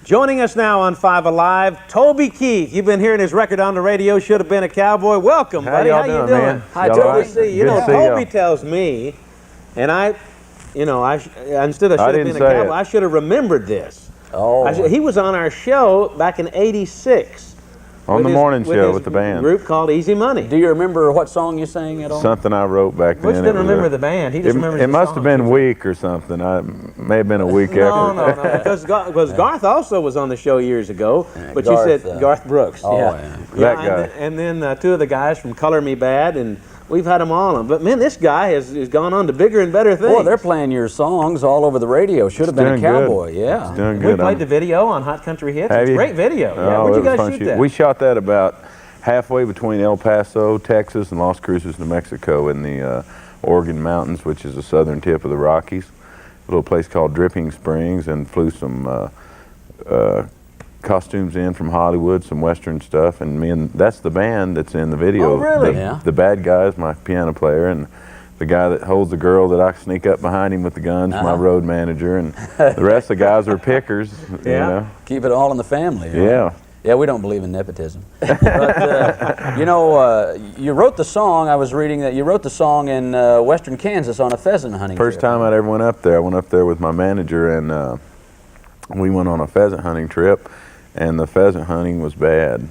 Joining us now on 5 Alive, Toby Keith. You've been hearing his record on the radio, Should Have Been a Cowboy. Welcome, buddy. How you doing? Man? Hi, Toby. See you. You know, Toby tells me, and instead of Should Have Been a Cowboy, I should have remembered this. He was on our show back in '86. On the morning show with the band. Group called Easy Money. Do you remember what song you sang at all? Something I wrote back then. Which didn't remember the band. He just remembers the song. It must have been Week or something. I may have been a week after. No. Because Garth also was on the show years ago. But Garth, you said Garth Brooks. That guy. And then two of the guys from Color Me Bad, and we've had them all on. But man, this guy has gone on to bigger and better things. Boy, they're playing your songs all over the radio. Should have been a Cowboy. Yeah. It's doing good. We played the video on Hot Country Hits. It's a great video. Where'd you guys shoot that? We shot that about halfway between El Paso, Texas, and Las Cruces, New Mexico, in the Oregon Mountains, which is the southern tip of the Rockies. A little place called Dripping Springs, and flew some costumes in from Hollywood, some Western stuff, and that's the band that's in the video. Oh, really? The bad guy is my piano player, and the guy that holds the girl that I sneak up behind him with the guns, my road manager, and the rest of the guys are pickers. You know? Keep it all in the family. Right? Yeah. Yeah, we don't believe in nepotism. But, you wrote the song, I was reading that you wrote the song in western Kansas on a pheasant hunting trip. First time I'd ever went up there. I went up there with my manager, and we went on a pheasant hunting trip, and the pheasant hunting was bad.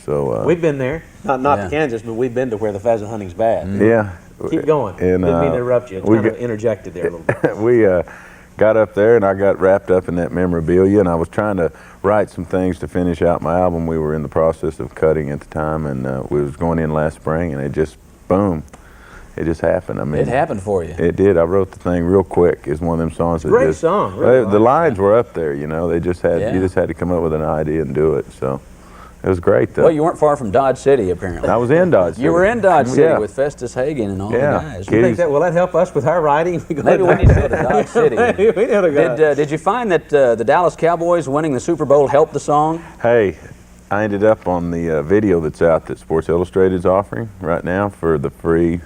So we've been there. Not to Kansas, but we've been to where the pheasant hunting's bad. Yeah. Keep going. And, didn't mean to interrupt you. Kind of interjected there a little bit. We got up there, and I got wrapped up in that memorabilia, and I was trying to write some things to finish out my album. We were in the process of cutting at the time, and we was going in last spring, and it just, boom, it just happened. I mean, it happened for you. It did. I wrote the thing real quick. It's one of them songs that great song. Really the lines were up there, you know. They just had you just had to come up with an idea and do it. So it was great, though. Well, you weren't far from Dodge City, apparently. I was in Dodge City. You were in Dodge City with Festus Hagen and all the guys. You think that will that help us with our writing? Maybe we need to go to Dodge City. We need to go. Did you find that the Dallas Cowboys winning the Super Bowl helped the song? Hey, I ended up on the video that's out that Sports Illustrated is offering right now for the free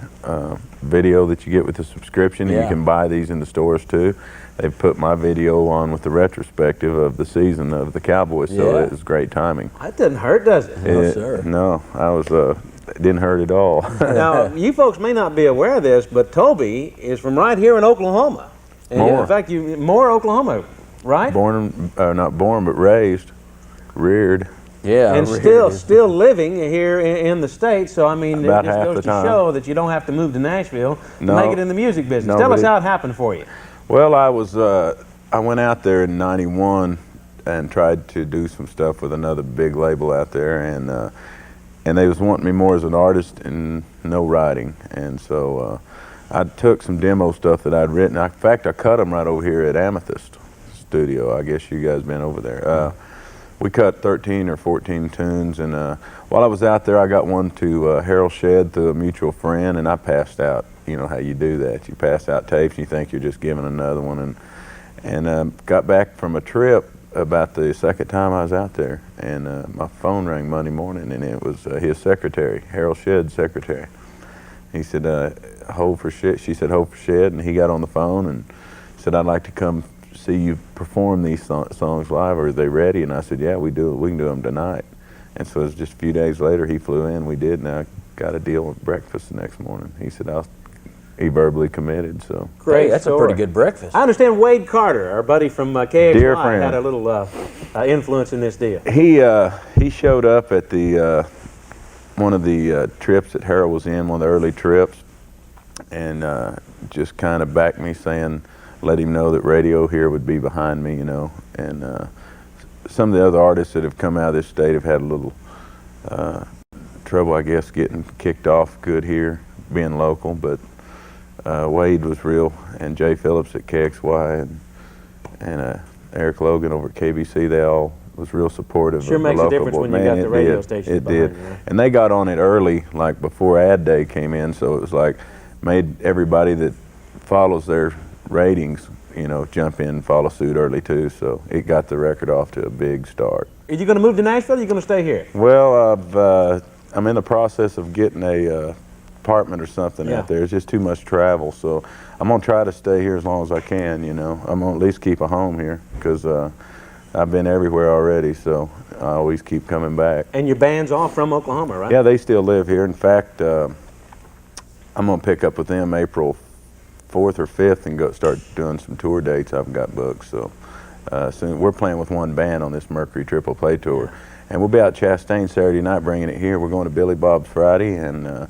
video that you get with the subscription. You can buy these in the stores too. They've put my video on with the retrospective of the season of the Cowboys, so it was great timing. That doesn't hurt, does it? No, sir. No, it didn't hurt at all. Now, you folks may not be aware of this, but Toby is from right here in Oklahoma. And in fact, Moore, Oklahoma, right? Not born, but raised, reared. Yeah, and still living here in the States. So I mean, it just goes to show that you don't have to move to Nashville to make it in the music business. Tell us how it happened for you. Well, I went out there in '91 and tried to do some stuff with another big label out there, and they was wanting me more as an artist and no writing, and so I took some demo stuff that I'd written. In fact, I cut them right over here at Amethyst Studio. I guess you guys been over there. We cut 13 or 14 tunes, and while I was out there, I got one to Harold Shedd through a mutual friend, and I passed out. You know how you do that. You pass out tapes, and you think you're just giving another one, and got back from a trip about the second time I was out there, and my phone rang Monday morning, and it was his secretary, Harold Shedd's secretary. He said, hold for Shedd. She said, hold for Shedd, and he got on the phone and said, I'd like to come see you perform these songs live. Are they ready? And I said, yeah, we can do them tonight. And so it was just a few days later, he flew in, we did, and I got a deal with breakfast the next morning. He said, he verbally committed, so. Great, that's a pretty good breakfast. I understand Wade Carter, our buddy from KXY, had a little influence in this deal. He showed up at the one of the trips that Harold was in, one of the early trips, and just kind of backed me, saying, let him know that radio here would be behind me, you know. And some of the other artists that have come out of this state have had a little trouble, I guess, getting kicked off good here, being local, but Wade was real, and Jay Phillips at KXY, and Eric Logan over at KBC, they all was real supportive sure of the makes local. a difference when you got the radio station. It did. You, right? And they got on it early, like before ad day came in, so it was like made everybody that follows their ratings, you know, jump in and follow suit early too, so it got the record off to a big start. Are you going to move to Nashville, or are you going to stay here? Well, I'm in the process of getting a apartment or something out there. It's just too much travel, so I'm going to try to stay here as long as I can, you know. I'm going to at least keep a home here, because I've been everywhere already, so I always keep coming back. And your band's all from Oklahoma, right? Yeah, they still live here. In fact, I'm going to pick up with them April 4th or 5th and start doing some tour dates I've got booked. So soon we're playing with one band on this Mercury Triple Play Tour. And we'll be out Chastain Saturday night bringing it here. We're going to Billy Bob's Friday, and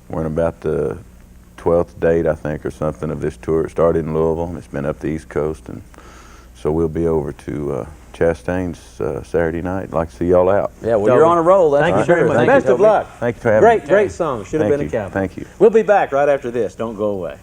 we're in about the 12th date, I think, or something of this tour. It started in Louisville, and it's been up the East Coast, and so we'll be over to Chastain's Saturday night. I'd like to see y'all out. Yeah, well, you're on a roll. That's Thank you sure. very much. Thank Best of luck. Thank you for having me. Great song. Should have been a Cowboy. Thank you. We'll be back right after this. Don't go away.